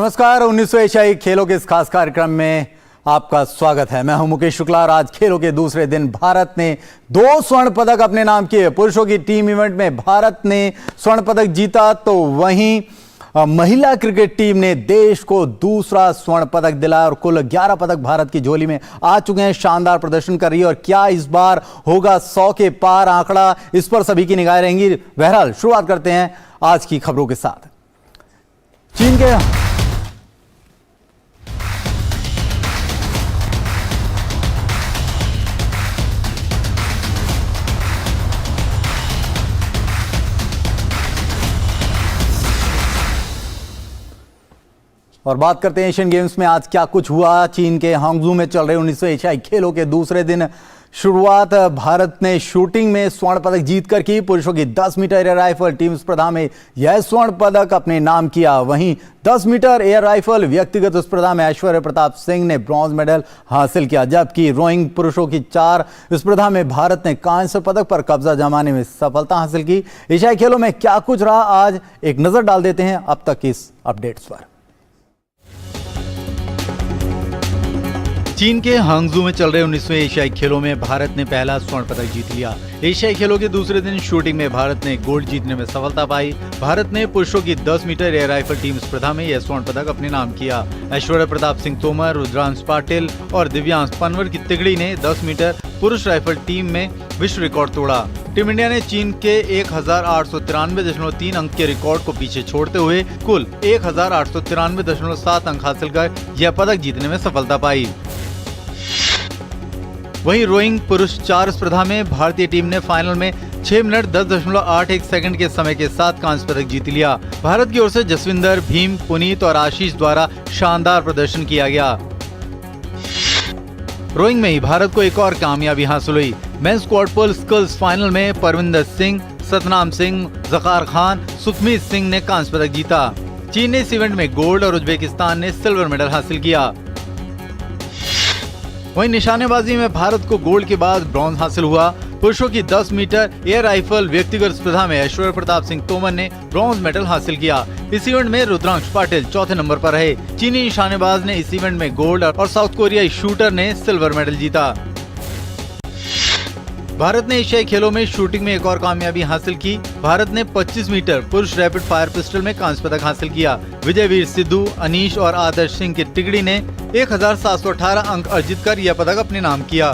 नमस्कार। 1900 एशियाई खेलों के इस खास कार्यक्रम में आपका स्वागत है। मैं हूं मुकेश शुक्ला और आज खेलों के दूसरे दिन भारत ने 2 स्वर्ण पदक अपने नाम किए। पुरुषों की टीम इवेंट में भारत ने स्वर्ण पदक जीता, तो वहीं महिला क्रिकेट टीम ने देश को दूसरा स्वर्ण पदक दिलाया और कुल 11 पदक भारत की झोली में आ चुके हैं। शानदार प्रदर्शन कर रही है और क्या इस बार होगा 100 के पार आंकड़ा, इस पर सभी की निगाहें रहेंगी। बहरहाल शुरुआत करते हैं आज की खबरों के साथ। चीन के और बात करते हैं एशियन गेम्स में आज क्या कुछ हुआ। चीन के हांगझू में चल रहे 1900 एशियाई खेलों के दूसरे दिन शुरुआत भारत ने शूटिंग में स्वर्ण पदक जीतकर की। पुरुषों की 10 मीटर एयर राइफल टीम स्पर्धा में यह स्वर्ण पदक अपने नाम किया। वहीं 10 मीटर एयर राइफल व्यक्तिगत स्पर्धा में ऐश्वर्य प्रताप सिंह ने ब्रॉन्ज मेडल हासिल किया, जबकि रोइंग पुरुषों की 4 स्पर्धा में भारत ने कांस्य पदक पर कब्जा जमाने में सफलता हासिल की। एशियाई खेलों में क्या कुछ रहा आज, एक नजर डाल देते हैं अब तक की इस अपडेट्स पर। चीन के हांगझू में चल रहे 1900 एशियाई खेलों में भारत ने पहला स्वर्ण पदक जीत लिया। एशियाई खेलों के दूसरे दिन शूटिंग में भारत ने गोल्ड जीतने में सफलता पाई। भारत ने पुरुषों की 10 मीटर एयर राइफल टीम स्पर्धा में यह स्वर्ण पदक अपने नाम किया। ऐश्वर्य प्रताप सिंह तोमर, रुद्रांश पाटिल और दिव्यांश पनवर की तिगड़ी ने 10 मीटर पुरुष राइफल टीम में विश्व रिकॉर्ड तोड़ा। टीम इंडिया ने चीन के 1893.3 अंक के रिकॉर्ड को पीछे छोड़ते हुए कुल 1893.7 अंक हासिल कर यह पदक जीतने में सफलता पाई। वहीं रोइंग पुरुष 4 स्पर्धा में भारतीय टीम ने फाइनल में 6 मिनट 10.81 सेकंड के समय के साथ कांस्य पदक जीत लिया। भारत की ओर से जसविंदर, भीम, पुनीत और आशीष द्वारा शानदार प्रदर्शन किया गया। रोइंग में ही भारत को एक और कामयाबी हासिल हुई। मेंस क्वाड पोल स्कल्स फाइनल में परविंदर सिंह, सतनाम सिंह, ज़कार खान, सुखमीत सिंह ने कांस्य पदक जीता। चीन ने इस इवेंट में गोल्ड और उज्बेकिस्तान ने सिल्वर मेडल हासिल किया। वहीं निशानेबाजी में भारत को गोल्ड के बाद ब्रॉन्ज हासिल हुआ। पुरुषों की 10 मीटर एयर राइफल व्यक्तिगत स्पर्धा में ऐश्वर्य प्रताप सिंह तोमर ने ब्रॉन्ज मेडल हासिल किया। इस इवेंट में रुद्रांश पाटिल चौथे नंबर पर रहे। चीनी निशानेबाज ने इस इवेंट में गोल्ड और साउथ कोरियाई शूटर ने सिल्वर मेडल जीता। भारत ने एशियाई खेलों में शूटिंग में एक और कामयाबी हासिल की। भारत ने 25 मीटर पुरुष रैपिड फायर पिस्टल में कांस्य पदक हासिल किया। विजयवीर सिद्धू, अनीश और आदर्श सिंह की तिगड़ी ने 1718 अंक अर्जित कर यह पदक अपने नाम किया।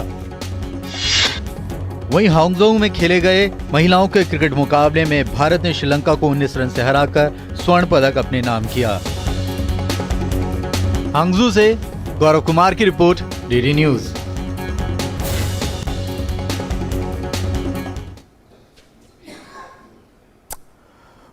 वहीं हांगझू में खेले गए महिलाओं के क्रिकेट मुकाबले में भारत ने श्रीलंका को 19 रन से हराकर स्वर्ण पदक अपने नाम किया। हांगझू से गौरव कुमार की रिपोर्ट, डीडी न्यूज।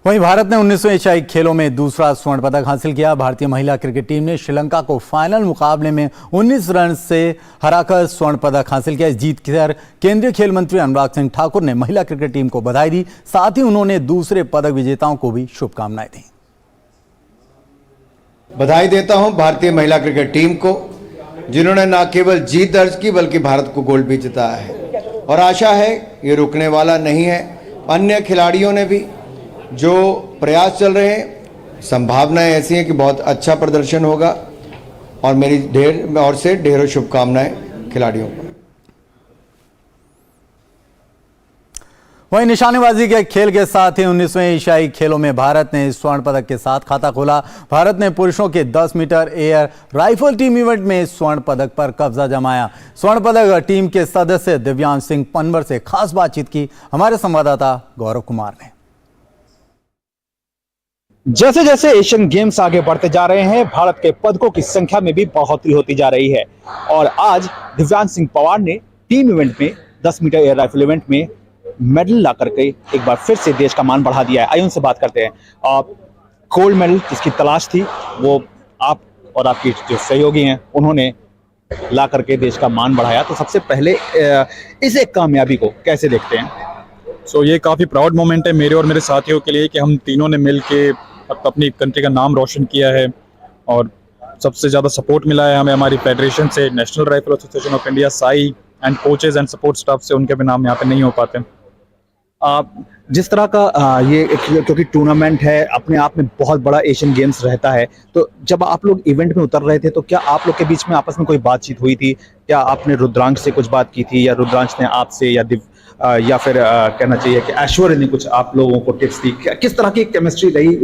वहीं भारत ने 1900 एशियाई खेलों में दूसरा स्वर्ण पदक हासिल किया। भारतीय महिला क्रिकेट टीम ने श्रीलंका को फाइनल मुकाबले में 19 रन से हराकर स्वर्ण पदक हासिल किया। इस जीत पर केंद्रीय खेल मंत्री अनुराग सिंह ठाकुर ने महिला क्रिकेट टीम को बधाई दी। साथ ही उन्होंने दूसरे पदक विजेताओं को भी शुभकामनाएं दी। बधाई देता हूं भारतीय महिला क्रिकेट टीम को, जिन्होंने न केवल जीत दर्ज की बल्कि भारत को गोल्ड भी जिताया है और आशा है ये रुकने वाला नहीं है। अन्य खिलाड़ियों ने भी जो प्रयास चल रहे हैं, संभावनाएं ऐसी हैं कि बहुत अच्छा प्रदर्शन होगा और मेरी ओर से ढेरों शुभकामनाएं खिलाड़ियों को। वहीं निशानेबाजी के खेल के साथ ही 1900 एशियाई खेलों में भारत ने स्वर्ण पदक के साथ खाता खोला। भारत ने पुरुषों के 10 metre air rifle team event में स्वर्ण पदक पर कब्जा जमाया। स्वर्ण पदक टीम के सदस्य दिव्यांश सिंह पनवर से खास बातचीत की हमारे संवाददाता गौरव कुमार ने। जैसे जैसे एशियन गेम्स आगे बढ़ते जा रहे हैं, भारत के पदकों की संख्या में भी बढ़ोतरी होती जा रही है और आज दिव्यांश सिंह पवार ने टीम इवेंट में 10 मीटर एयर राइफल इवेंट में मेडल ला करके एक बार फिर से देश का मान बढ़ा दिया है। आइए उनसे बात करते हैं। गोल्ड मेडल जिसकी तलाश थी वो आप और आपकी जो सहयोगी हैं उन्होंने ला करके देश का मान बढ़ाया, तो सबसे पहले इस एक कामयाबी को कैसे देखते हैं? ये काफ़ी प्राउड मोमेंट है मेरे और मेरे साथियों के लिए कि हम तीनों ने मिल के अपनी कंट्री का नाम रोशन किया है और सबसे ज़्यादा सपोर्ट मिला है हमें हमारी फेडरेशन से, national rifle association of India, Sai and coaches and support staff से। उनके भी नाम यहाँ पे नहीं हो पाते। जिस तरह का ये क्योंकि टूर्नामेंट है, अपने आप में बहुत बड़ा एशियन गेम्स रहता है, तो जब आप लोग इवेंट में उतर रहे थे तो क्या आप लोग के बीच में आपस में कोई बातचीत हुई थी? क्या आपने रुद्रांश से कुछ बात की थी, या रुद्रांश ने आपसे, या फिर कहना चाहिए कि ऐश्वर्य ने कुछ आप लोगों को टिप्स दी? किस तरह की केमिस्ट्री रही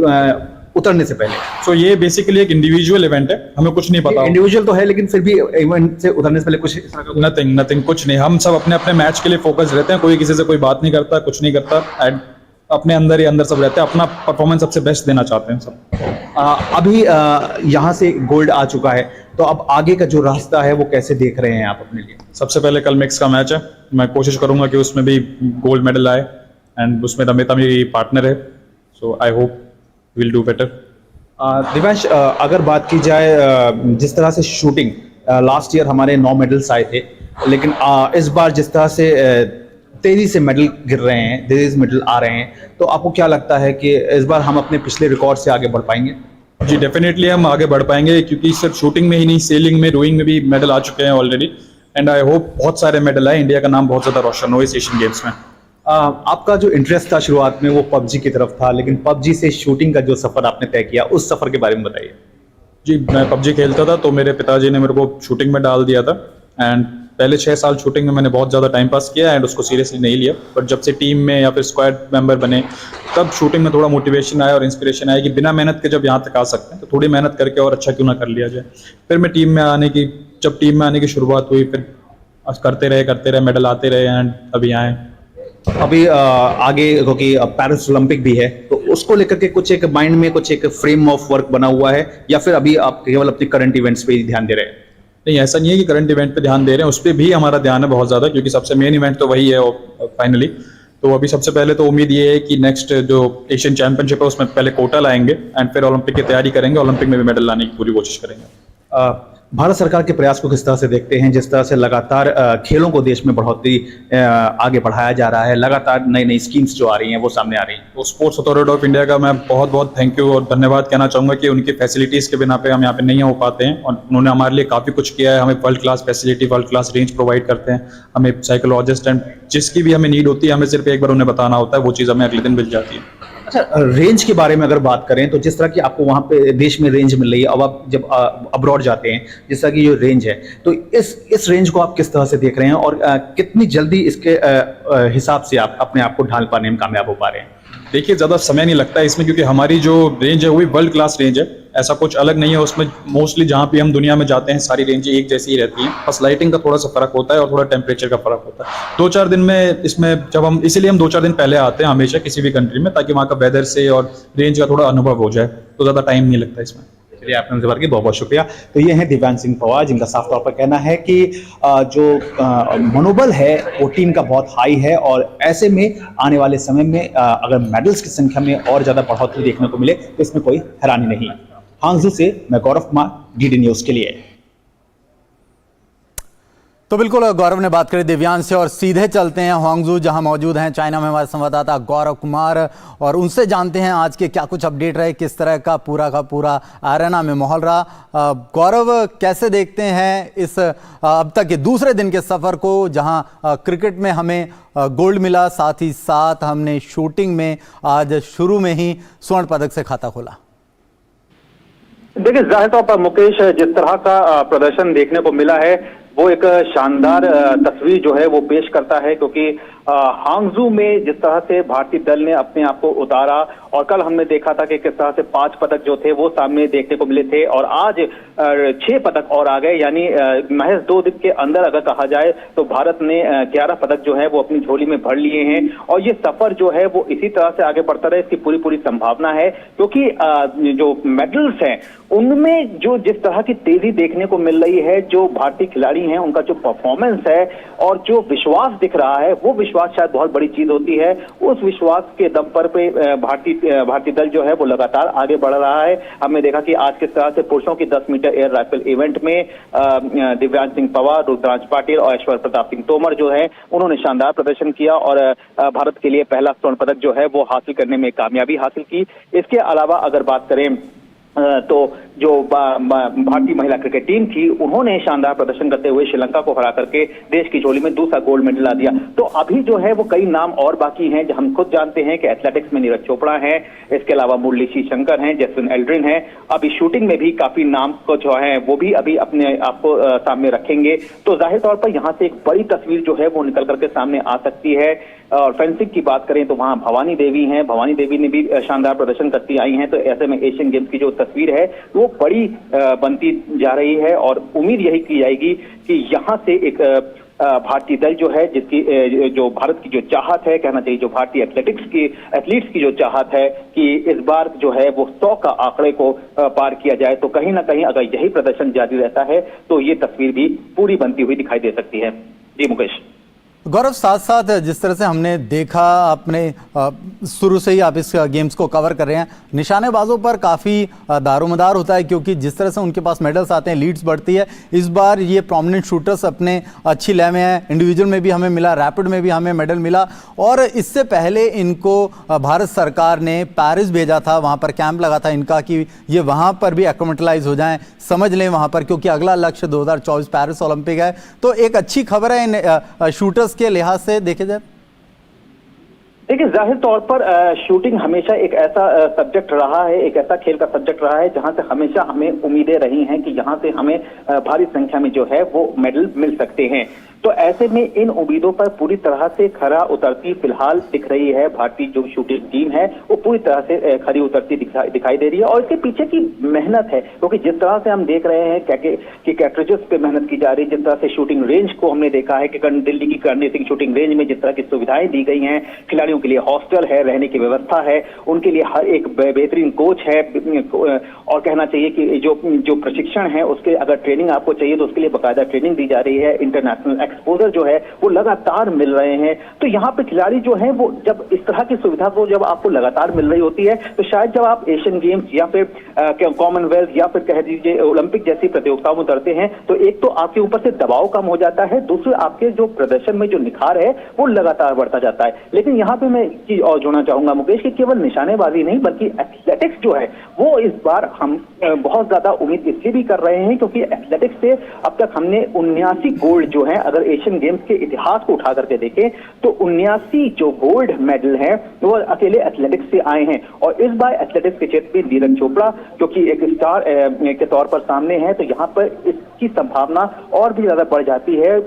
उतरने से पहले? सो ये बेसिकली एक इंडिविजुअल इवेंट है, हमें कुछ नहीं पता। इंडिविजुअल तो है, लेकिन फिर भी इवेंट से उतरने से पहले कुछ इस तरह का नथिंग कुछ नहीं। हम सब अपने अपने मैच के लिए फोकस रहते हैं, कोई किसी से कोई बात नहीं करता, कुछ नहीं करता, एंड अपने अंदर ही अंदर सब रहते हैं, अपना परफॉर्मेंस सबसे बेस्ट देना चाहते हैं सब। अभी यहाँ से गोल्ड आ चुका है, तो अब आगे का जो रास्ता है वो कैसे देख रहे हैं आप अपने लिए? सबसे पहले कल मिक्स का मैच है, मैं कोशिश करूंगा कि उसमें भी गोल्ड मेडल आए, एंड उसमें नमिता मेरी पार्टनर है, so I hope will do better. Divyansh, अगर बात की जाए जिस तरह से शूटिंग, लास्ट ईयर हमारे 9 मेडल्स आए थे, लेकिन इस बार जिस तरह से तेजी से मेडल गिर रहे हैं, तेजी से मेडल आ रहे हैं, तो आपको क्या लगता है कि इस बार हम अपने पिछले रिकॉर्ड से आगे बढ़ पाएंगे? जी डेफिनेटली हम आगे बढ़ पाएंगे, क्योंकि सिर्फ शूटिंग में ही नहीं, सेलिंग में, रोइंग में भी मेडल आ चुके हैं ऑलरेडी, एंड आई होप बहुत सारे मेडल आए, इंडिया का नाम बहुत ज़्यादा रोशन हो इस एशियन गेम्स में। आपका जो इंटरेस्ट था शुरुआत में वो पबजी की तरफ था, लेकिन पबजी से शूटिंग का जो सफर आपने तय किया, उस सफर के बारे में बताइए। जी मैं पबजी खेलता था, तो मेरे पिताजी ने मेरे को शूटिंग में डाल दिया था, एंड पहले 6 साल शूटिंग में मैंने बहुत ज़्यादा टाइम पास किया एंड उसको सीरियसली नहीं लिया, बट जब से टीम में या फिर स्क्वाड मेंबर बने, तब शूटिंग में थोड़ा मोटिवेशन आया और इंस्पिरेशन आया कि बिना मेहनत के जब यहाँ तक आ सकते हैं तो थोड़ी मेहनत करके और अच्छा क्यों ना कर लिया जाए। फिर मैं जब टीम में आने की शुरुआत हुई, फिर करते रहे, मेडल आते रहे, एंड अभी आए। अभी आगे क्योंकि पेरिस ओलंपिक भी है, तो उसको लेकर के कुछ एक माइंड में कुछ एक फ्रेम ऑफ वर्क बना हुआ है, या फिर अभी आप केवल अपने करंट इवेंट्स पे ही ध्यान दे रहे हैं? नहीं, ऐसा नहीं है कि करंट इवेंट पे ध्यान दे रहे हैं, उस पर भी हमारा ध्यान है बहुत ज़्यादा, क्योंकि सबसे मेन इवेंट तो वही है फाइनली। तो अभी सबसे पहले तो उम्मीद ये है कि नेक्स्ट जो एशियन चैंपियनशिप है उसमें पहले कोटा लाएंगे, एंड फिर ओलंपिक की तैयारी करेंगे, ओलंपिक में भी मेडल लाने की पूरी कोशिश करेंगे। भारत सरकार के प्रयास को किस तरह से देखते हैं, जिस तरह से लगातार खेलों को देश में बढ़ोतरी आगे बढ़ाया जा रहा है, लगातार नई नई स्कीम्स जो आ रही हैं वो सामने आ रही हैं? तो स्पोर्ट्स अथॉरिटी ऑफ इंडिया का मैं बहुत बहुत थैंक यू और धन्यवाद कहना चाहूँगा कि उनकी फैसिलिटीज़ के बिना पे हम यहाँ पे नहीं हो पाते हैं, और उन्होंने हमारे लिए काफ़ी कुछ किया है। हमें world class facility, world class range provide करते हैं, हमें साइकोलॉजिस्ट एंड जिसकी भी हमें नीड होती है, हमें सिर्फ एक बार उन्हें बताना होता है, वो चीज़ हमें अगले दिन मिल जाती है। अच्छा, रेंज के बारे में अगर बात करें तो जिस तरह की आपको वहाँ पे देश में रेंज मिल रही है, अब आप जब अब्रॉड जाते हैं, जिस तरह की जो रेंज है, तो इस रेंज को आप किस तरह से देख रहे हैं, और कितनी जल्दी इसके हिसाब से आप अपने आप को ढाल पाने में कामयाब हो पा रहे हैं? देखिए ज़्यादा समय नहीं लगता है इसमें, क्योंकि हमारी जो रेंज है वो भी वर्ल्ड क्लास रेंज है, ऐसा कुछ अलग नहीं है उसमें। मोस्टली जहाँ भी हम दुनिया में जाते हैं सारी रेंज एक जैसी ही रहती हैं, बस लाइटिंग का थोड़ा सा फर्क होता है और थोड़ा टेम्परेचर का फर्क होता है। 2-4 दिन में इसमें इसीलिए हम 2-4 दिन पहले आते हैं हमेशा किसी भी कंट्री में, ताकि वहाँ का वेदर से और रेंज का थोड़ा अनुभव हो जाए, तो ज़्यादा टाइम नहीं लगता इसमें। चलिए, आपने उनसे बात की, बहुत बहुत शुक्रिया। तो ये हैं दिव्यांश सिंह पवार, जिनका साफ तौर पर कहना है कि जो मनोबल है वो टीम का बहुत हाई है, और ऐसे में आने वाले समय में अगर मेडल्स की संख्या में और ज़्यादा बढ़ोतरी देखने को मिले तो इसमें कोई हैरानी नहीं। हांगझू से मैं गौरव कुमार, डीडी न्यूज़ के लिए। तो बिल्कुल गौरव ने बात करी दिव्यांश से, और सीधे चलते हैं हांगझू, जहां मौजूद हैं चाइना में हमारे संवाददाता गौरव कुमार, और उनसे जानते हैं आज के क्या कुछ अपडेट रहे, किस तरह का पूरा एरेना में माहौल रहा। गौरव, कैसे देखते हैं इस अब तक के दूसरे दिन के सफर को, जहां क्रिकेट में हमें गोल्ड मिला, साथ ही साथ हमने शूटिंग में आज शुरू में ही स्वर्ण पदक से खाता खोला? देखिए, जाहिर तौर पर मुकेश, जिस तरह का प्रदर्शन देखने को मिला है वो एक शानदार तस्वीर जो है वो पेश करता है, क्योंकि हांगझू में जिस तरह से भारतीय दल ने अपने आप को उतारा, और कल हमने देखा था कि किस तरह से 5 पदक जो थे वो सामने देखने को मिले थे, और आज 6 पदक और आ गए, यानी महज 2 दिन के अंदर अगर कहा जाए तो भारत ने 11 पदक जो है वो अपनी झोली में भर लिए हैं। और ये सफर जो है वो इसी तरह से आगे बढ़ता रहे, इसकी पूरी संभावना है, क्योंकि जो मेडल्स हैं उनमें जो जिस तरह की तेजी देखने को मिल रही है, जो भारतीय खिलाड़ी हैं उनका जो परफॉर्मेंस है और जो विश्वास दिख रहा है, वो विश्वास शायद बहुत बड़ी चीज होती है। उस विश्वास के दम पर भारतीय दल जो है वो लगातार आगे बढ़ रहा है। हमने देखा कि आज किस तरह से पुरुषों की 10 मीटर एयर राइफल इवेंट में दिव्यांश सिंह पवार, रुद्रांश पाटिल और ऐश्वर्य प्रताप सिंह तोमर जो है उन्होंने शानदार प्रदर्शन किया, और भारत के लिए पहला स्वर्ण पदक जो है वो हासिल करने में कामयाबी हासिल की। इसके अलावा अगर बात करें तो जो भारतीय महिला क्रिकेट टीम थी, उन्होंने शानदार प्रदर्शन करते हुए श्रीलंका को हरा करके देश की झोली में दूसरा गोल्ड मेडल ला दिया। तो अभी जो है वो कई नाम और बाकी हैं, जो हम खुद जानते हैं कि एथलेटिक्स में नीरज चोपड़ा है, इसके अलावा मुरली शंकर हैं, जैस्मिन एल्ड्रिन है। अभी शूटिंग में भी काफी नाम को जो है वो भी अभी अपने आपको सामने रखेंगे। तो जाहिर तौर पर यहाँ से एक बड़ी तस्वीर जो है वो निकल करके सामने आ सकती है। और फेंसिंग की बात करें तो वहां भवानी देवी हैं, भवानी देवी ने भी शानदार प्रदर्शन करती आई हैं। तो ऐसे में एशियन गेम्स की जो तस्वीर है वो बड़ी बनती जा रही है और उम्मीद यही की जाएगी कि यहाँ से एक भारतीय दल जो है, जिसकी जो भारत की जो चाहत है, कहना चाहिए जो भारतीय एथलीट्स की जो चाहत है कि इस बार जो है वो 100 का आंकड़े को पार किया जाए, तो कहीं ना कहीं अगर यही प्रदर्शन जारी रहता है तो ये तस्वीर भी पूरी बनती हुई दिखाई दे सकती है। जी मुकेश। गौरव, साथ साथ जिस तरह से हमने देखा, आपने शुरू से ही आप इस गेम्स को कवर कर रहे हैं, निशानेबाजों पर काफ़ी दारोमदार होता है क्योंकि जिस तरह से उनके पास मेडल्स आते हैं, लीड्स बढ़ती है। इस बार ये प्रोमिनेंट शूटर्स अपने अच्छी लय में हैं, इंडिविजुअल में भी हमें मिला, रैपिड में भी हमें मेडल मिला। और इससे पहले इनको भारत सरकार ने पेरिस भेजा था, वहाँ पर कैंप लगा था इनका कि ये वहाँ पर भी एक्रोमेटलाइज हो जाएं, समझ लें वहाँ पर, क्योंकि अगला लक्ष्य 2024 पेरिस ओलंपिक है। तो एक अच्छी खबर है इन शूटर्स के लिहाज से देखे जाए। देखिए, जाहिर तौर पर शूटिंग हमेशा एक ऐसा सब्जेक्ट रहा है, एक ऐसा खेल का सब्जेक्ट रहा है जहां से हमेशा हमें उम्मीदें रही हैं कि यहां से हमें भारी संख्या में जो है वो मेडल मिल सकते हैं। तो ऐसे में इन उम्मीदों पर पूरी तरह से खरा उतरती फिलहाल दिख रही है भारतीय जो शूटिंग टीम है, वो पूरी तरह से खरी उतरती दिखाई दे रही है। और इसके पीछे की मेहनत है, क्योंकि जिस तरह से हम देख रहे हैं कि कैट्रिजेस पे मेहनत की जा रही है, जिस तरह से शूटिंग रेंज को हमने देखा है कि दिल्ली की कर्णी सिंह शूटिंग रेंज में जिस तरह की सुविधाएं दी गई हैं, खिलाड़ियों के लिए हॉस्टल है, रहने की व्यवस्था है, उनके लिए हर एक बेहतरीन कोच है, और कहना चाहिए कि जो प्रशिक्षण है उसके अगर ट्रेनिंग आपको चाहिए तो उसके लिए बाकायदा ट्रेनिंग दी जा रही है, इंटरनेशनल एक्सपोजर जो है वो लगातार मिल रहे हैं। तो यहाँ पे खिलाड़ी जो है वो जब इस तरह की सुविधा को जब आपको लगातार मिल रही होती है, तो शायद जब आप एशियन गेम्स या फिर कॉमनवेल्थ या फिर कह दीजिए ओलंपिक जैसी प्रतियोगिताओं में उतरते हैं, तो एक तो आपके ऊपर से दबाव कम हो जाता है, दूसरे आपके जो प्रदर्शन में जो निखार है वो लगातार बढ़ता जाता है। लेकिन यहाँ पे मैं एक चीज और जोड़ना चाहूंगा मुकेश, कि केवल निशानेबाजी नहीं बल्कि एथलेटिक्स जो है वो इस बार हम बहुत ज्यादा उम्मीद इसलिए भी कर रहे हैं क्योंकि एथलेटिक्स से अब तक हमने 79 गोल्ड जो है, अगर एशियन गेम्स के इतिहास को उठा करके देखें तो 79 जो गोल्ड मेडल हैं वो अकेले एथलेटिक्स से आए हैं। और इस बार एथलेटिक्स के क्षेत्र में नीरज चोपड़ा जो कि एक स्टार के तौर पर सामने है, तो यहाँ पर इसकी संभावना और भी ज्यादा बढ़ जाती है।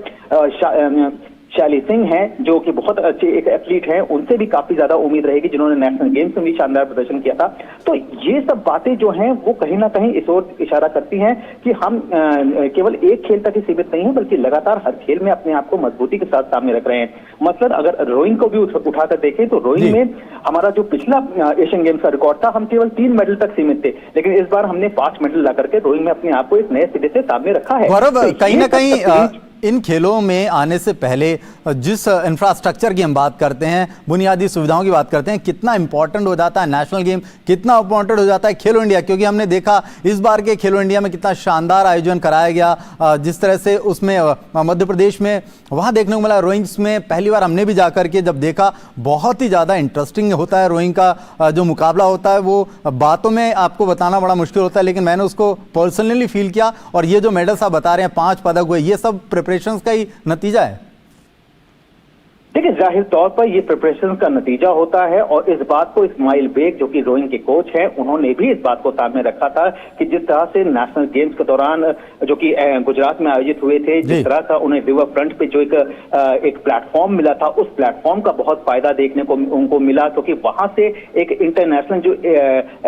शैली सिंह हैं जो कि बहुत अच्छे एक एथलीट हैं, उनसे भी काफी ज्यादा उम्मीद रहेगी, जिन्होंने नेशनल गेम्स में भी शानदार प्रदर्शन किया था। तो ये सब बातें जो हैं वो कहीं ना कहीं इस ओर इशारा करती हैं कि हम केवल एक खेल तक ही सीमित नहीं है, बल्कि लगातार हर खेल में अपने आप को मजबूती के साथ सामने रख रहे हैं। मतलब अगर रोइंग को भी उठाकर देखें तो रोइंग में हमारा जो पिछला एशियन गेम्स का रिकॉर्ड था, हम केवल 3 मेडल तक सीमित थे, लेकिन इस बार हमने 5 मेडल ला करके रोइंग में अपने आप को एक नए सिरे से सामने रखा है। गौरव, कहीं ना कहीं इन खेलों में आने से पहले जिस इंफ्रास्ट्रक्चर की हम बात करते हैं, बुनियादी सुविधाओं की बात करते हैं, कितना इंपॉर्टेंट हो जाता है नेशनल गेम, कितना इंपॉर्टेंट हो जाता है खेलो इंडिया, क्योंकि हमने देखा इस बार के खेलो इंडिया में कितना शानदार आयोजन कराया गया। जिस तरह से उसमें मध्य प्रदेश में वहाँ देखने को मिला, रोइंग्स में पहली बार हमने भी जाकर के जब देखा, बहुत ही ज़्यादा इंटरेस्टिंग होता है रोइंग का जो मुकाबला होता है, वो बातों में आपको बताना बड़ा मुश्किल होता है, लेकिन मैंने उसको पर्सनली फील किया। और ये जो मेडल्स आप बता रहे हैं, 5 पदक हुए, ये सब प्रिपरेशंस का ही नतीजा है। देखिए, जाहिर तौर पर ये प्रिपरेशन का नतीजा होता है और इस बात को इस्माइल बेग जो कि रोइंग के कोच हैं, उन्होंने भी इस बात को सामने रखा था कि जिस तरह से नेशनल गेम्स के दौरान जो कि गुजरात में आयोजित हुए थे, जिस तरह का उन्हें रिवर फ्रंट पे जो एक प्लेटफॉर्म मिला था, उस प्लेटफॉर्म का बहुत फायदा देखने को उनको मिला, क्योंकि वहां से एक इंटरनेशनल जो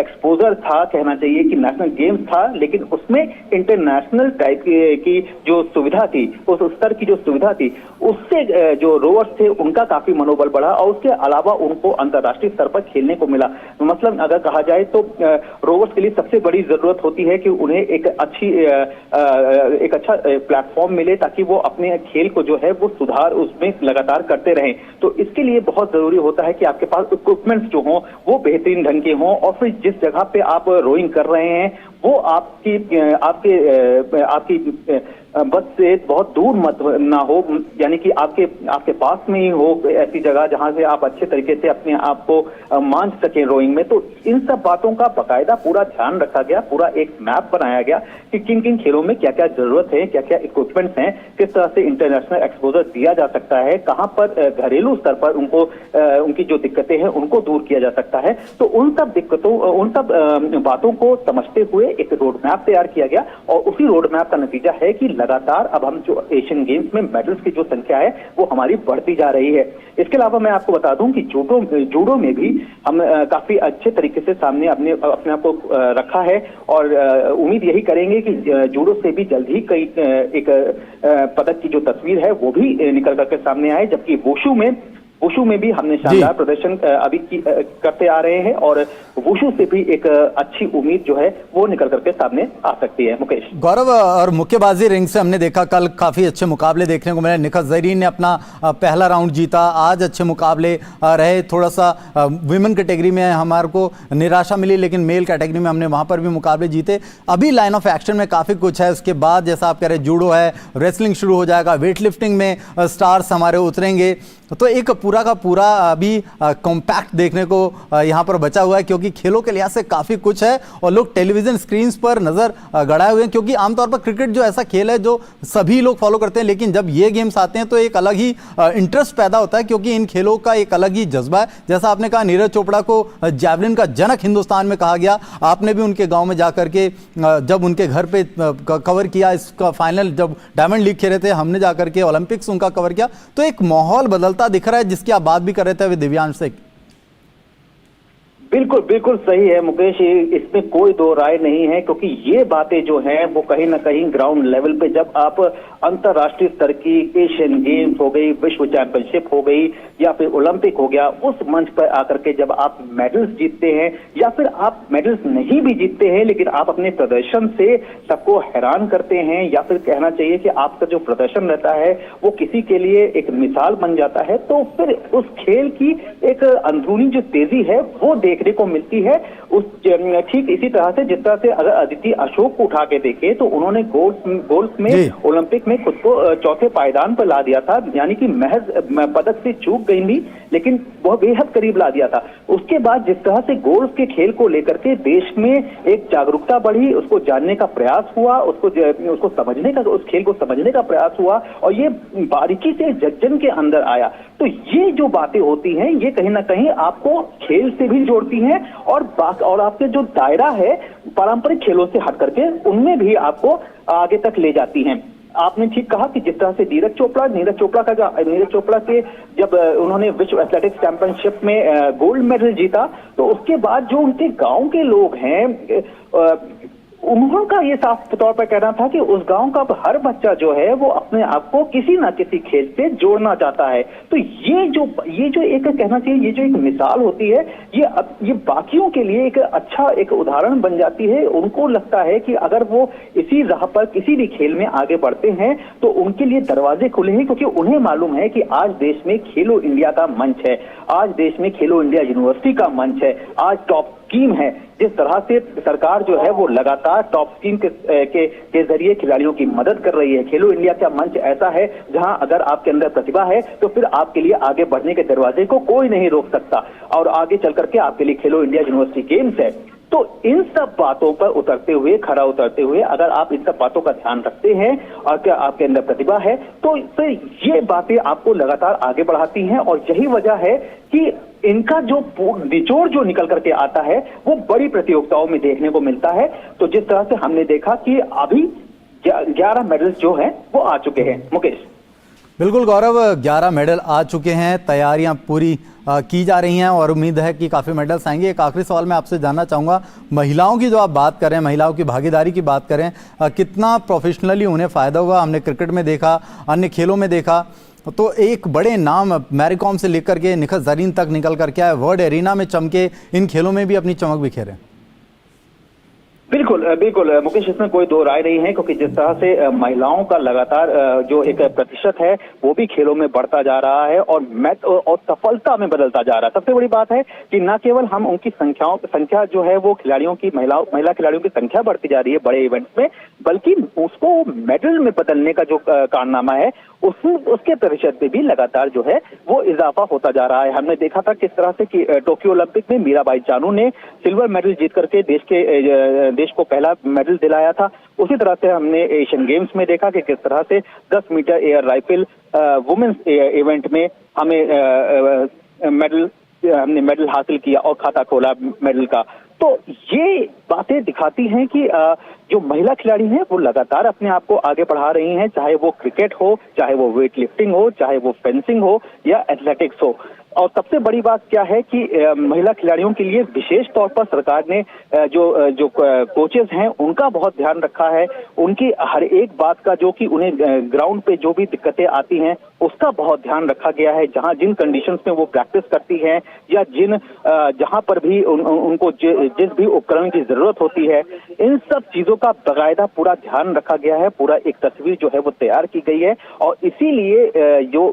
एक्सपोजर था, कहना चाहिए कि नेशनल गेम्स था, लेकिन उसमें इंटरनेशनल टाइप की जो सुविधा थी, उस स्तर की जो सुविधा थी, उससे जो रोवर्स थे उनका काफी मनोबल बढ़ा और उसके अलावा उनको अंतर्राष्ट्रीय स्तर पर खेलने को मिला। मतलब अगर कहा जाए तो रोवर्स के लिए सबसे बड़ी जरूरत होती है कि उन्हें एक अच्छा प्लेटफॉर्म मिले, ताकि वो अपने खेल को जो है वो सुधार उसमें लगातार करते रहें। तो इसके लिए बहुत जरूरी होता है कि आपके पास इक्विपमेंट्स जो हों वो बेहतरीन ढंग के हों, और फिर जिस जगह पे आप रोइंग कर रहे हैं वो आपकी बस से बहुत दूर मत ना हो, यानी कि आपके पास में ही हो ऐसी जगह जहां से आप अच्छे तरीके से अपने आप को मान सकें रोइंग में। तो इन सब बातों का बाकायदा पूरा ध्यान रखा गया, पूरा एक मैप बनाया गया कि किन किन खेलों में क्या क्या जरूरत है, क्या क्या इक्विपमेंट्स हैं, किस तरह से इंटरनेशनल एक्सपोजर दिया जा सकता है, कहां पर घरेलू स्तर पर उनको उनकी जो दिक्कतें हैं उनको दूर किया जा सकता है। तो उन सब बातों को समझते हुए एक रोड मैप तैयार किया गया और उसी रोड मैप का नतीजा है कि लगातार अब हम जो एशियन गेम्स में मेडल्स की जो संख्या है वो हमारी बढ़ती जा रही है। इसके अलावा मैं आपको बता दूं कि जूडो में भी हम काफी अच्छे तरीके से सामने अपने आप को रखा है और उम्मीद यही करेंगे कि जूडो से भी जल्द ही एक पदक की जो तस्वीर है वो भी निकल करके सामने आए। जबकि वुशु में भी हमने शानदार प्रदर्शन अभी करते आ रहे हैं और वुशु से भी एक अच्छी उम्मीद जो है वो निकल करके सामने आ सकती है। मुकेश। गौरव, और मुक्केबाजी रिंग से हमने देखा कल काफी अच्छे मुकाबले देखने को मिले। निखत जरीन ने अपना पहला राउंड जीता, आज अच्छे मुकाबले रहे। थोड़ा सा विमेन कैटेगरी में हमारे को निराशा मिली, लेकिन मेल कैटेगरी में हमने वहां पर भी मुकाबले जीते। अभी लाइन ऑफ एक्शन में काफी कुछ है। उसके बाद जैसा आप कह रहे जूडो है, रेसलिंग शुरू हो जाएगा, वेट लिफ्टिंग में स्टार्स हमारे उतरेंगे। तो एक पूरा का पूरा अभी कॉम्पैक्ट देखने को यहाँ पर बचा हुआ है, क्योंकि खेलों के लिहाज से काफ़ी कुछ है और लोग टेलीविज़न स्क्रीन्स पर नज़र गड़ाए हुए हैं। क्योंकि आमतौर पर क्रिकेट जो ऐसा खेल है जो सभी लोग फॉलो करते हैं, लेकिन जब ये गेम्स आते हैं तो एक अलग ही इंटरेस्ट पैदा होता है, क्योंकि इन खेलों का एक अलग ही जज्बा है। जैसा आपने कहा, नीरज चोपड़ा को जैवलिन का जनक हिंदुस्तान में कहा गया। आपने भी उनके गाँव में जाकर के जब उनके घर पर कवर किया, इसका फाइनल जब डायमंड लीग खेले थे, हमने जाकर के ओलंपिक्स उनका कवर किया। तो एक माहौल बदलता दिख रहा है, जिसकी आप बात भी कर रहे थे अभी दिव्यांश से। बिल्कुल सही है मुकेश, इसमें कोई दो राय नहीं है, क्योंकि ये बातें जो हैं वो कहीं ना कहीं ग्राउंड लेवल पे जब आप अंतर्राष्ट्रीय स्तर की एशियन गेम्स हो गई, विश्व चैंपियनशिप हो गई या फिर ओलंपिक हो गया, उस मंच पर आकर के जब आप मेडल्स जीतते हैं या फिर आप मेडल्स नहीं भी जीतते हैं लेकिन आप अपने प्रदर्शन से सबको हैरान करते हैं, या फिर कहना चाहिए कि आपका जो प्रदर्शन रहता है वो किसी के लिए एक मिसाल बन जाता है, तो फिर उस खेल की एक अंदरूनी जो तेजी है वो देखने को मिलती है। ठीक इसी तरह से जिस तरह से अगर अदिति अशोक को उठा के देखे तो उन्होंने गोल्फ में ओलंपिक में खुद को चौथे पायदान पर ला दिया था, यानी कि महज पदक से चूक गई थी लेकिन वह बेहद करीब ला दिया था। उसके बाद जिस तरह से गोल्फ के खेल को लेकर के देश में एक जागरूकता बढ़ी, उसको जानने का प्रयास हुआ, उसको समझने का, उस खेल को समझने का प्रयास हुआ और ये बारीकी से जन के अंदर आया। तो ये जो बातें होती हैं ये कहीं ना कहीं आपको खेल से भी जोड़ती हैं और आपके जो दायरा है पारंपरिक खेलों से हट करके उनमें भी आपको आगे तक ले जाती हैं। आपने ठीक कहा कि जिस तरह से नीरज चोपड़ा के जब उन्होंने विश्व एथलेटिक्स चैंपियनशिप में गोल्ड मेडल जीता, तो उसके बाद जो उनके गांव के लोग हैं उनका ये साफ तौर पर कहना था कि उस गांव का हर बच्चा जो है वो अपने आप को किसी ना किसी खेल से जोड़ना चाहता है। तो ये जो एक कहना चाहिए, ये जो एक मिसाल होती है, ये बाकियों के लिए एक अच्छा एक उदाहरण बन जाती है। उनको लगता है कि अगर वो इसी राह पर किसी भी खेल में आगे बढ़ते हैं तो उनके लिए दरवाजे खुले हैं, क्योंकि उन्हें मालूम है कि आज देश में खेलो इंडिया का मंच है, आज देश में खेलो इंडिया यूनिवर्सिटी का मंच है, आज टॉप स्कीम है। जिस तरह से सरकार जो है वो लगातार टॉप स्कीम के जरिए खिलाड़ियों की मदद कर रही है। खेलो इंडिया का मंच ऐसा है जहां अगर आपके अंदर प्रतिभा है तो फिर आपके लिए आगे बढ़ने के दरवाजे को कोई नहीं रोक सकता और आगे चल करके आपके लिए खेलो इंडिया यूनिवर्सिटी गेम्स है। तो इन सब बातों पर खरा उतरते हुए अगर आप इन सब बातों का ध्यान रखते हैं और क्या आपके अंदर प्रतिभा है तो फिर ये बातें आपको लगातार आगे बढ़ाती हैं और यही वजह है कि इनका जो निचोड़ जो निकल करके आता है वो बड़ी प्रतियोगिताओं में देखने को मिलता है। तो जिस तरह से हमने देखा कि अभी 11 मेडल्स जो हैं वो आ चुके हैं। मुकेश। बिल्कुल गौरव, 11 मेडल आ चुके हैं, तैयारियां पूरी की जा रही हैं और उम्मीद है कि काफ़ी मेडल्स आएंगे। एक आखिरी सवाल मैं आपसे जानना चाहूँगा, महिलाओं की जो आप बात करें, महिलाओं की भागीदारी की बात करें, कितना प्रोफेशनली उन्हें फ़ायदा हुआ? हमने क्रिकेट में देखा, अन्य खेलों में देखा, तो एक बड़े नाम मैरी कॉम से लेकर के निखत जरीन तक निकल करके आए, वर्ल्ड एरिना में चमके, इन खेलों में भी अपनी चमक बिखेरे। बिल्कुल बिल्कुल मुकेश, इसमें कोई दो राय नहीं है, क्योंकि जिस तरह से महिलाओं का लगातार जो एक प्रतिशत है वो भी खेलों में बढ़ता जा रहा है और और सफलता में बदलता जा रहा है। सबसे बड़ी बात है कि न केवल हम उनकी संख्या जो है वो खिलाड़ियों की महिला खिलाड़ियों की संख्या बढ़ती जा रही है बड़े इवेंट्स में, बल्कि उसको मेडल में बदलने का जो कारनामा है उसके प्रतिशत में भी लगातार जो है वो इजाफा होता जा रहा है। हमने देखा था किस तरह से कि टोक्यो ओलंपिक में मीराबाई चानू ने सिल्वर मेडल जीत करके देश को पहला मेडल दिलाया था। उसी तरह से हमने एशियन गेम्स में देखा कि किस तरह से 10 metre air rifle women's event में हमने मेडल हासिल किया और खाता खोला मेडल का। तो ये बातें दिखाती हैं कि जो महिला खिलाड़ी हैं वो लगातार अपने आप को आगे बढ़ा रही हैं, चाहे वो क्रिकेट हो, चाहे वो वेट लिफ्टिंग हो, चाहे वो फेंसिंग हो या एथलेटिक्स हो। और सबसे बड़ी बात क्या है कि महिला खिलाड़ियों के लिए विशेष तौर पर सरकार ने जो कोचेस हैं उनका बहुत ध्यान रखा है। उनकी हर एक बात का, जो कि उन्हें ग्राउंड पे जो भी दिक्कतें आती हैं उसका बहुत ध्यान रखा गया है। जहां जिन कंडीशंस में वो प्रैक्टिस करती हैं या जहां पर भी उनको जिस भी उपकरण की जरूरत होती है, इन सब चीजों का बाकायदा पूरा ध्यान रखा गया है। पूरा एक तस्वीर जो है वो तैयार की गई है और इसीलिए जो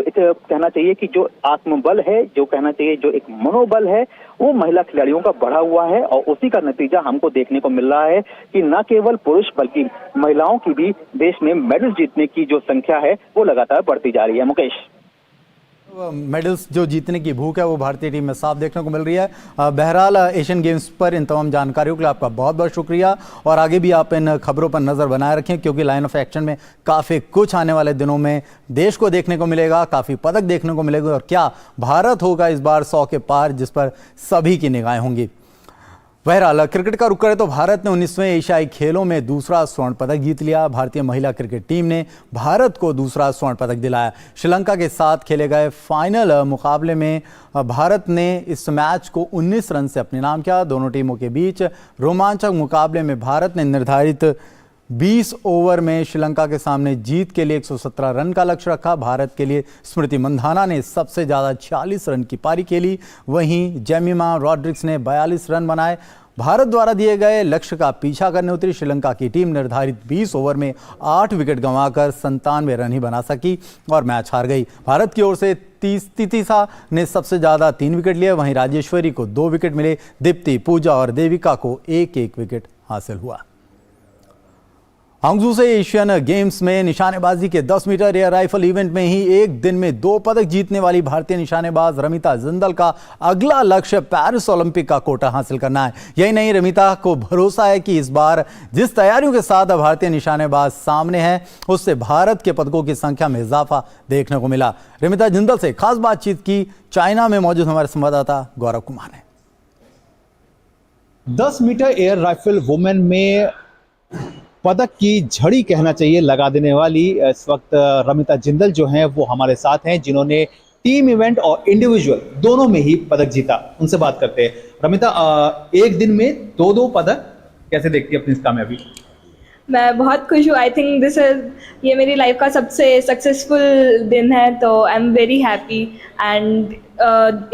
एक कहना चाहिए कि जो आत्मबल है, जो कहना चाहिए जो एक मनोबल है, वो महिला खिलाड़ियों का बढ़ा हुआ है और उसी का नतीजा हमको देखने को मिल रहा है कि न केवल पुरुष बल्कि महिलाओं की भी देश में मेडल जीतने की जो संख्या है वो लगातार बढ़ती जा रही है। मुकेश, मेडल्स जो जीतने की भूख है वो भारतीय टीम में साफ देखने को मिल रही है। बहरहाल एशियन गेम्स पर इन तमाम जानकारियों के लिए आपका बहुत बहुत शुक्रिया और आगे भी आप इन खबरों पर नज़र बनाए रखें, क्योंकि लाइन ऑफ एक्शन में काफ़ी कुछ आने वाले दिनों में देश को देखने को मिलेगा, काफ़ी पदक देखने को मिलेगा और क्या भारत होगा इस बार 100 के पार, जिस पर सभी की निगाहें होंगी। बहरहाल क्रिकेट का रुख करें तो भारत ने 19वें एशियाई खेलों में दूसरा स्वर्ण पदक जीत लिया। भारतीय महिला क्रिकेट टीम ने भारत को दूसरा स्वर्ण पदक दिलाया। श्रीलंका के साथ खेले गए फाइनल मुकाबले में भारत ने इस मैच को 19 रन से अपने नाम किया। दोनों टीमों के बीच रोमांचक मुकाबले में भारत ने निर्धारित 20 ओवर में श्रीलंका के सामने जीत के लिए 117 रन का लक्ष्य रखा। भारत के लिए स्मृति मंधाना ने सबसे ज़्यादा 46 रन की पारी खेली, वहीं जेमिमा रॉड्रिक्स ने 42 रन बनाए। भारत द्वारा दिए गए लक्ष्य का पीछा करने उतरी श्रीलंका की टीम निर्धारित 20 ओवर में 8 विकेट गंवाकर 97 रन ही बना सकी और मैच हार गई। भारत की ओर से तितिसा ने सबसे ज़्यादा 3 विकेट लिए, वहीं राजेश्वरी को 2 विकेट मिले। दीप्ति, पूजा और देविका को एक एक विकेट हासिल हुआ। हांगझू से एशियन गेम्स में निशानेबाजी के 10 मीटर एयर राइफल इवेंट में ही एक दिन में 2 पदक जीतने वाली भारतीय निशानेबाज रमिता जिंदल का अगला लक्ष्य पेरिस ओलंपिक का कोटा हासिल करना है। यही नहीं, रमिता को भरोसा है कि इस बार जिस तैयारियों के साथ भारतीय निशानेबाज सामने है उससे भारत के पदकों की संख्या में इजाफा देखने को मिला। रमिता जिंदल से खास बातचीत की चाइना में मौजूद हमारे संवाददाता गौरव कुमार ने। 10 मीटर एयर राइफल वुमेन में पदक की झड़ी कहना चाहिए लगा देने वाली इस वक्त रमिता जिंदल जो हैं वो हमारे साथ हैं, जिन्होंने टीम इवेंट और इंडिविजुअल दोनों में ही पदक जीता। उनसे बात करते हैं। रमिता, एक दिन में 2 पदक कैसे देखती है अपनी इस कामयाबी? मैं बहुत खुश हूँ। आई थिंक ये मेरी लाइफ का सबसे सक्सेसफुल दिन है, तो I am very happy. And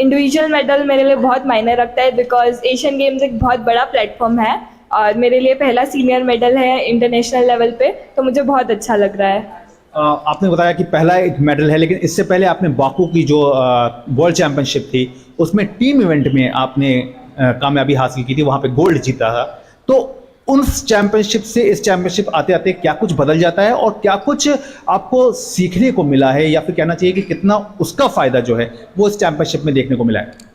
individual medal मेरे लिए बहुत मायने रखता है, बिकॉज एशियन गेम्स एक बहुत बड़ा प्लेटफॉर्म है और मेरे लिए पहला सीनियर मेडल है इंटरनेशनल लेवल पे, तो मुझे बहुत अच्छा लग रहा है। आपने बताया कि पहला एक मेडल है, लेकिन इससे पहले आपने बाकू की जो वर्ल्ड चैंपियनशिप थी उसमें टीम इवेंट में आपने कामयाबी हासिल की थी, वहाँ पे गोल्ड जीता था। तो उस चैंपियनशिप से इस चैंपियनशिप आते आते क्या कुछ बदल जाता है और क्या कुछ आपको सीखने को मिला है, या फिर कहना चाहिए कि कितना उसका फायदा जो है वो इस चैंपियनशिप में देखने को मिला है?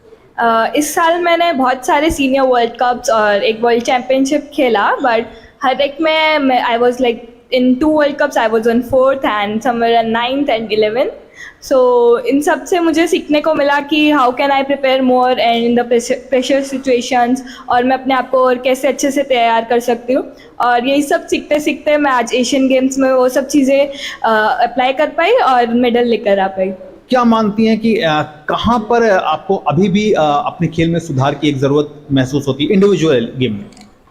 इस साल मैंने बहुत सारे सीनियर वर्ल्ड कप्स और एक वर्ल्ड चैम्पियनशिप खेला, बट हर एक में I was like in 2 world cups I was on 4th and somewhere on 9th and 11th। सो इन सब से मुझे सीखने को मिला कि how can I prepare more and in the pressure situations, और मैं अपने आप को और कैसे अच्छे से तैयार कर सकती हूँ। और यही सब सीखते सीखते मैं आज एशियन गेम्स में वो सब चीज़ें अप्लाई कर पाई और मेडल लेकर आ पाई। क्या मानती हैं कि कहाँ पर आपको अभी भी अपने खेल में सुधार की एक ज़रूरत महसूस होती है इंडिविजुअल गेम में?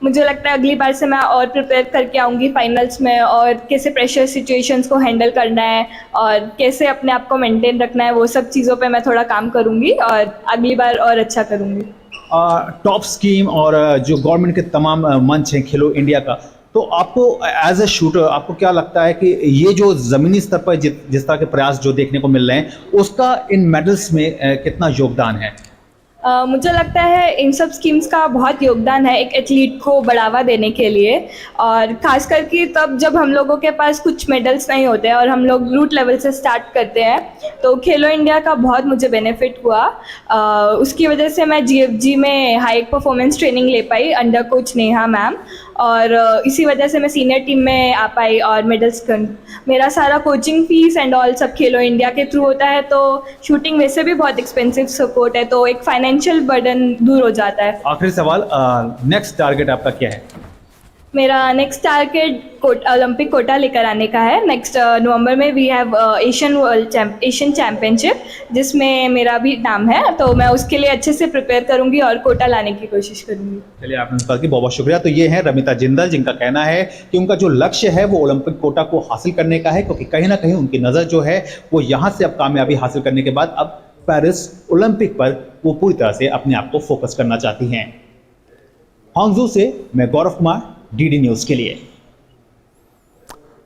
मुझे लगता है अगली बार से मैं और प्रिपेयर करके आऊँगी फाइनल्स में, और कैसे प्रेशर सिचुएशंस को हैंडल करना है और कैसे अपने आप को मेंटेन रखना है, वो सब चीज़ों पे मैं थोड़ा काम करूँगी और अगली बार और अच्छा करूँगी। टॉप स्कीम और जो गवर्नमेंट के तमाम मंच हैं खेलो इंडिया का, तो आपको एज ए शूटर आपको क्या लगता है कि ये जो ज़मीनी स्तर पर जिस तरह के प्रयास जो देखने को मिल रहे हैं उसका इन मेडल्स में कितना योगदान है? मुझे लगता है इन सब स्कीम्स का बहुत योगदान है एक एथलीट को बढ़ावा देने के लिए, और ख़ास करके तब जब हम लोगों के पास कुछ मेडल्स नहीं होते और हम लोग रूट लेवल से स्टार्ट करते हैं, तो खेलो इंडिया का बहुत मुझे बेनिफिट हुआ। उसकी वजह से मैं GFG में हाई परफॉर्मेंस ट्रेनिंग ले pi under coach Neha ma'am, और इसी वजह से मैं सीनियर टीम में आ पाई और मेडल्स मेरा सारा कोचिंग फीस एंड ऑल सब खेलो इंडिया के थ्रू होता है, तो शूटिंग वैसे भी बहुत एक्सपेंसिव स्पोर्ट है, तो एक फाइनेंशियल बर्डन दूर हो जाता है। आखिरी सवाल, नेक्स्ट टारगेट आपका क्या है? मेरा नेक्स्ट टारगेट ओलंपिक कोटा लेकर आने का है। नेक्स्ट नवंबर में वी हैव एशियन चैम्पियनशिप जिसमें मेरा भी नाम है, तो मैं उसके लिए अच्छे से प्रिपेयर करूंगी और कोटा लाने की कोशिश करूंगी। चलिए, आपने कहा कि बहुत बहुत शुक्रिया। तो ये है रमिता जिंदल, जिनका कहना है कि उनका जो लक्ष्य है वो ओलंपिक कोटा को हासिल करने का है, क्योंकि कहीं ना कहीं उनकी नज़र जो है वो यहाँ से अब कामयाबी हासिल करने के बाद अब पेरिस ओलंपिक पर वो पूरी तरह से अपने आप को फोकस करना चाहती हैं। हांगझू से मैं गौरव कुमार, DD न्यूज़ के लिए।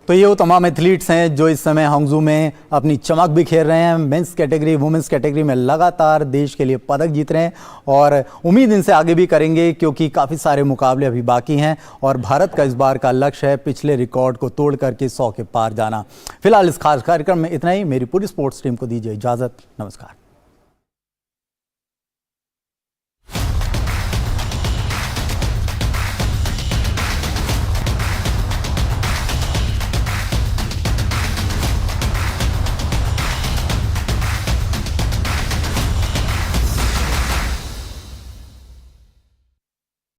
तो ये वो तमाम एथलीट्स हैं जो इस समय हांगझू में अपनी चमक बिखेर रहे हैं। मेंस कैटेगरी, वुमेंस कैटेगरी में लगातार देश के लिए पदक जीत रहे हैं और उम्मीद इनसे आगे भी करेंगे, क्योंकि काफ़ी सारे मुकाबले अभी बाकी हैं और भारत का इस बार का लक्ष्य है पिछले रिकॉर्ड को तोड़ करके 100 के पार जाना। फिलहाल इस खास कार्यक्रम में इतना ही। मेरी पूरी स्पोर्ट्स टीम को दीजिए इजाज़त। नमस्कार।